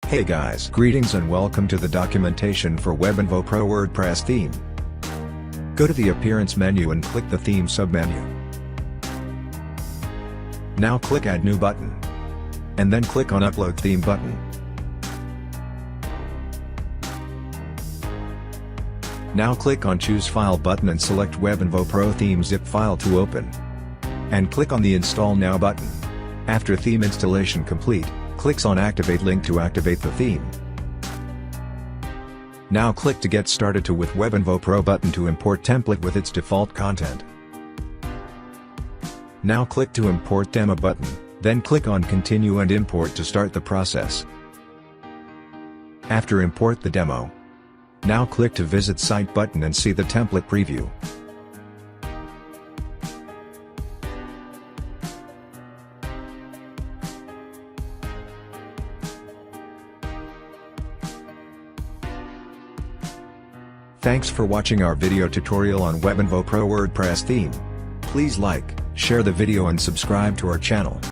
Hey guys, greetings and welcome to the documentation for Webenvo Pro WordPress theme. Go to the Appearance menu and click the Theme submenu. Now click Add New button. And then click on Upload Theme button. Now click on Choose File button and select Webenvo Pro Theme zip file to open. And click on the Install Now button. After theme installation complete, clicks on Activate link to activate the theme. Now click to Get Started to with Webenvo Pro button to import template with its default content. Now click to Import Demo button, then click on Continue and Import to start the process. After import the demo, now click to Visit Site button and see the template preview. Thanks for watching our video tutorial on Webenvo Pro WordPress theme. Please like, share the video and subscribe to our channel.